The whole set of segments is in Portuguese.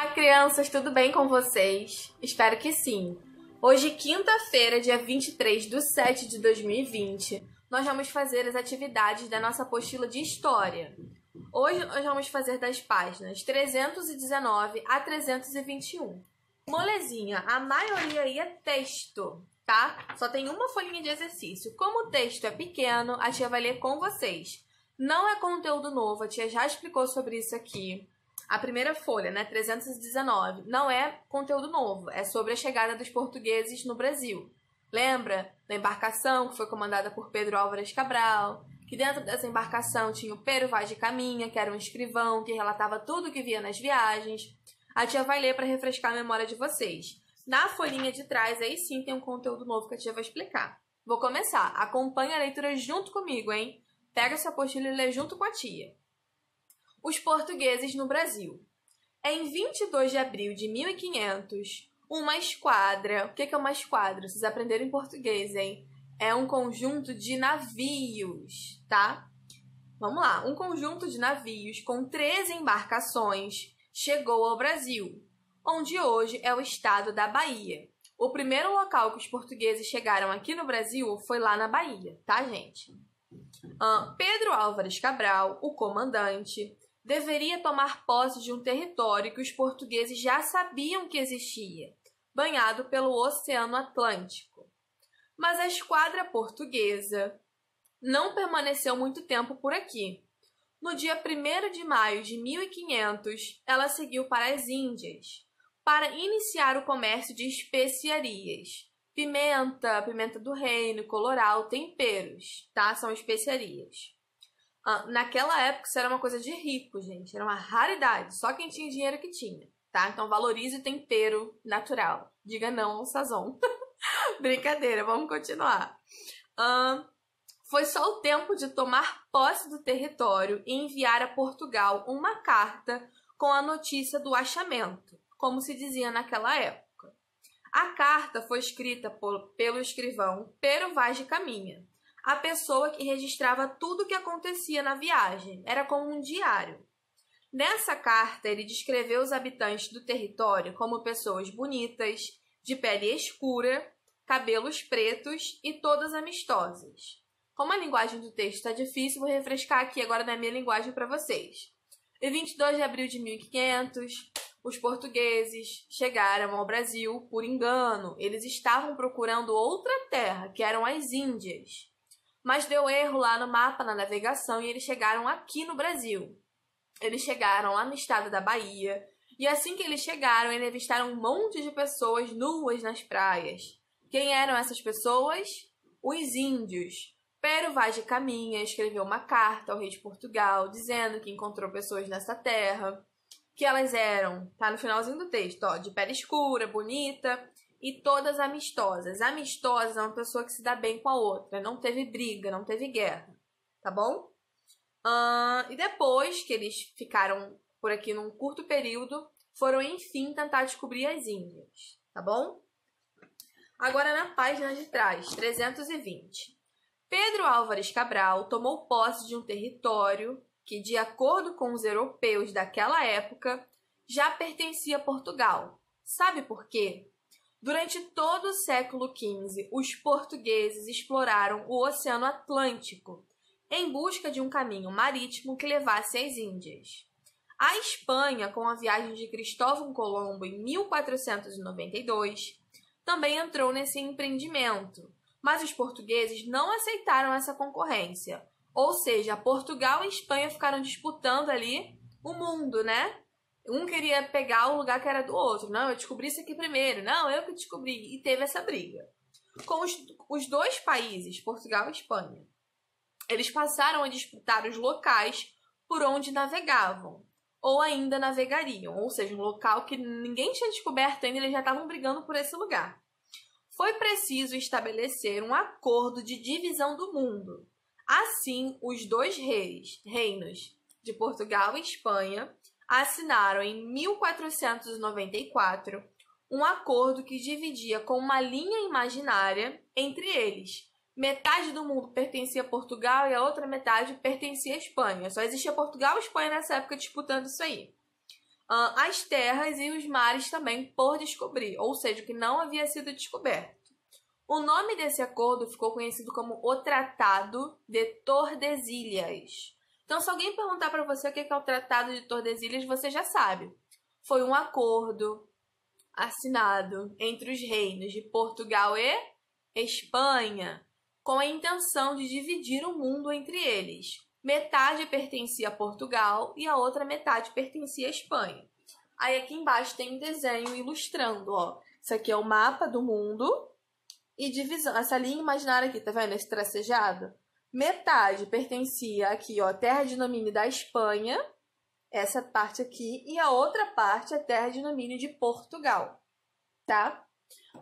Olá, crianças, tudo bem com vocês? Espero que sim. Hoje, quinta-feira, dia 23/7/2020, nós vamos fazer as atividades da nossa apostila de História. Hoje, nós vamos fazer das páginas 319 a 321. Molezinha, a maioria aí é texto, tá? Só tem uma folhinha de exercício. Como o texto é pequeno, a tia vai ler com vocês. Não é conteúdo novo, a tia já explicou sobre isso aqui. A primeira folha, né, 319, não é conteúdo novo, é sobre a chegada dos portugueses no Brasil. Lembra da embarcação que foi comandada por Pedro Álvares Cabral? Que dentro dessa embarcação tinha o Pero Vaz de Caminha, que era um escrivão que relatava tudo o que via nas viagens. A tia vai ler para refrescar a memória de vocês. Na folhinha de trás, aí sim tem um conteúdo novo que a tia vai explicar. Vou começar. Acompanhe a leitura junto comigo, hein? Pega essa apostila e lê junto com a tia. Os portugueses no Brasil. Em 22 de abril de 1500, uma esquadra... O que é uma esquadra? Vocês aprenderam em português, hein? É um conjunto de navios, tá? Vamos lá. Um conjunto de navios com 13 embarcações chegou ao Brasil, onde hoje é o estado da Bahia. O primeiro local que os portugueses chegaram aqui no Brasil foi lá na Bahia, tá, gente? Pedro Álvares Cabral, o comandante, deveria tomar posse de um território que os portugueses já sabiam que existia, banhado pelo Oceano Atlântico. Mas a esquadra portuguesa não permaneceu muito tempo por aqui. No dia 1º de maio de 1500, ela seguiu para as Índias, para iniciar o comércio de especiarias. Pimenta, pimenta do reino, colorau, temperos, tá? São especiarias. Naquela época, isso era uma coisa de rico, gente. Era uma raridade. Só quem tinha dinheiro que tinha, tá? Então, valorize o tempero natural. Diga não ao sazon. Brincadeira, vamos continuar. Foi só o tempo de tomar posse do território e enviar a Portugal uma carta com a notícia do achamento, como se dizia naquela época. A carta foi escrita pelo escrivão Pero Vaz de Caminha, a pessoa que registrava tudo o que acontecia na viagem. Era como um diário. Nessa carta, ele descreveu os habitantes do território como pessoas bonitas, de pele escura, cabelos pretos e todas amistosas. Como a linguagem do texto está difícil, vou refrescar aqui agora na minha linguagem para vocês. Em 22 de abril de 1500, os portugueses chegaram ao Brasil por engano. Eles estavam procurando outra terra, que eram as Índias. Mas deu erro lá no mapa, na navegação, e eles chegaram aqui no Brasil. Eles chegaram lá no estado da Bahia, e assim que eles chegaram, eles avistaram um monte de pessoas nuas nas praias. Quem eram essas pessoas? Os índios. Pero Vaz de Caminha escreveu uma carta ao rei de Portugal, dizendo que encontrou pessoas nessa terra, que elas eram, tá no finalzinho do texto, ó, de pele escura, bonita, e todas amistosas. Amistosas é uma pessoa que se dá bem com a outra. Não teve briga, não teve guerra. Tá bom? E depois que eles ficaram por aqui num curto período, foram, enfim, tentar descobrir as Índias. Tá bom? Agora na página de trás, 320. Pedro Álvares Cabral tomou posse de um território que, de acordo com os europeus daquela época, já pertencia a Portugal. Sabe por quê? Durante todo o século XV, os portugueses exploraram o Oceano Atlântico em busca de um caminho marítimo que levasse às Índias. A Espanha, com a viagem de Cristóvão Colombo em 1492, também entrou nesse empreendimento, mas os portugueses não aceitaram essa concorrência. Ou seja, Portugal e Espanha ficaram disputando ali o mundo, né? Um queria pegar o lugar que era do outro. Não, eu descobri isso aqui primeiro. Não, eu que descobri. E teve essa briga. Com os dois países, Portugal e Espanha, eles passaram a disputar os locais por onde navegavam. Ou ainda navegariam. Ou seja, um local que ninguém tinha descoberto ainda, eles já estavam brigando por esse lugar. Foi preciso estabelecer um acordo de divisão do mundo. Assim, os dois reinos de Portugal e Espanha assinaram em 1494 um acordo que dividia com uma linha imaginária entre eles. Metade do mundo pertencia a Portugal e a outra metade pertencia à Espanha. Só existia Portugal e Espanha nessa época disputando isso aí. as terras e os mares também por descobrir, ou seja, o que não havia sido descoberto. O nome desse acordo ficou conhecido como o Tratado de Tordesilhas. Então, se alguém perguntar para você o que é o Tratado de Tordesilhas, você já sabe. Foi um acordo assinado entre os reinos de Portugal e Espanha, com a intenção de dividir o mundo entre eles. Metade pertencia a Portugal e a outra metade pertencia à Espanha. Aí aqui embaixo tem um desenho ilustrando, ó. Isso aqui é o mapa do mundo e divisão. Essa linha imaginária aqui, tá vendo? Esse tracejado. Metade pertencia aqui, ó, terra de domínio da Espanha, essa parte aqui, e a outra parte é terra de domínio de Portugal, tá?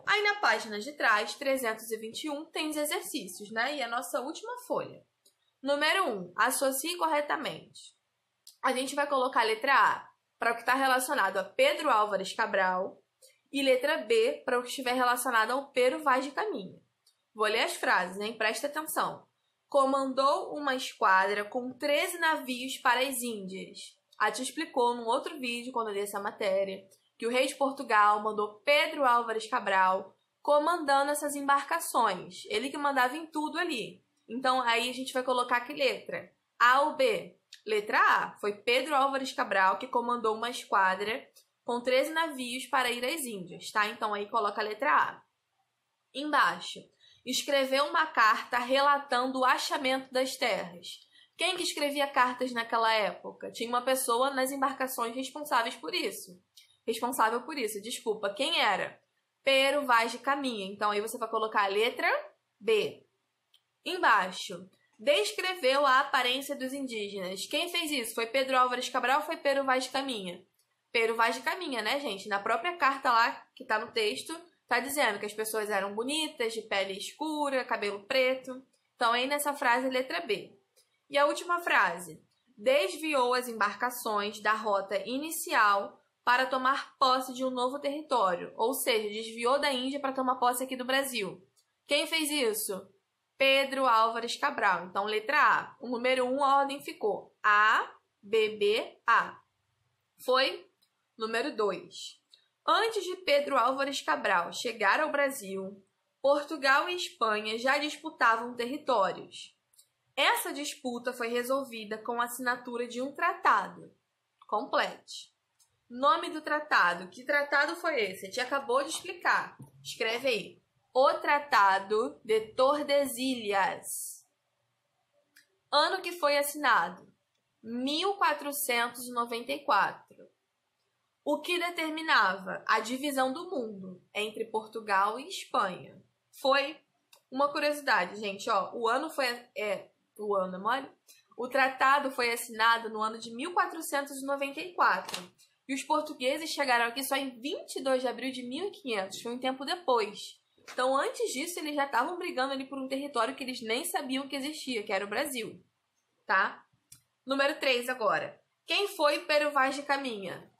Aí na página de trás, 321, tem os exercícios, né? E a nossa última folha. Número 1, associe corretamente. A gente vai colocar a letra A para o que está relacionado a Pedro Álvares Cabral e letra B para o que estiver relacionado ao Pero Vaz de Caminha. Vou ler as frases, hein? Presta atenção. Comandou uma esquadra com 13 navios para as Índias. A te explicou num outro vídeo, quando eu li essa matéria, que o rei de Portugal mandou Pedro Álvares Cabral comandando essas embarcações. Ele que mandava em tudo ali. Então, aí a gente vai colocar que letra? A ou B? Letra A. Foi Pedro Álvares Cabral que comandou uma esquadra com 13 navios para ir às Índias, tá? Então, aí coloca a letra A. Embaixo. Escreveu uma carta relatando o achamento das terras. Quem que escrevia cartas naquela época? Tinha uma pessoa nas embarcações responsável por isso. Desculpa. Quem era? Pero Vaz de Caminha. Então, aí você vai colocar a letra B. Embaixo. Descreveu a aparência dos indígenas. Quem fez isso? Foi Pedro Álvares Cabral ou foi Pero Vaz de Caminha? Pero Vaz de Caminha, né, gente? Na própria carta lá, que tá no texto, tá dizendo que as pessoas eram bonitas, de pele escura, cabelo preto. Então, aí nessa frase, letra B. E a última frase. Desviou as embarcações da rota inicial para tomar posse de um novo território. Ou seja, desviou da Índia para tomar posse aqui do Brasil. Quem fez isso? Pedro Álvares Cabral. Então, letra A. O número 1, a ordem ficou A, B, B, A. Foi? Número 2. Antes de Pedro Álvares Cabral chegar ao Brasil, Portugal e Espanha já disputavam territórios. Essa disputa foi resolvida com a assinatura de um tratado. Complete. Nome do tratado. Que tratado foi esse? A gente acabou de explicar. Escreve aí. O Tratado de Tordesilhas. Ano que foi assinado? 1494. O que determinava a divisão do mundo entre Portugal e Espanha? Foi uma curiosidade, gente, ó. O tratado foi assinado no ano de 1494. E os portugueses chegaram aqui só em 22 de abril de 1500. Foi um tempo depois. Então, antes disso, eles já estavam brigando ali por um território que eles nem sabiam que existia, que era o Brasil, tá? Número 3 agora. Quem foi Pero Vaz de Caminha?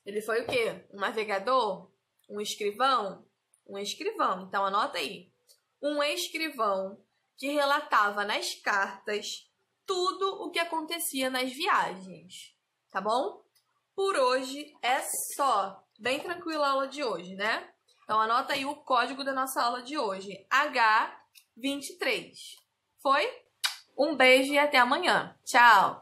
Ele foi o quê? Um navegador? Um escrivão? Um escrivão. Então, anota aí. Um escrivão que relatava nas cartas tudo o que acontecia nas viagens, tá bom? Por hoje é só. Bem tranquila a aula de hoje, né? Então, anota aí o código da nossa aula de hoje. H23. Foi? Um beijo e até amanhã. Tchau!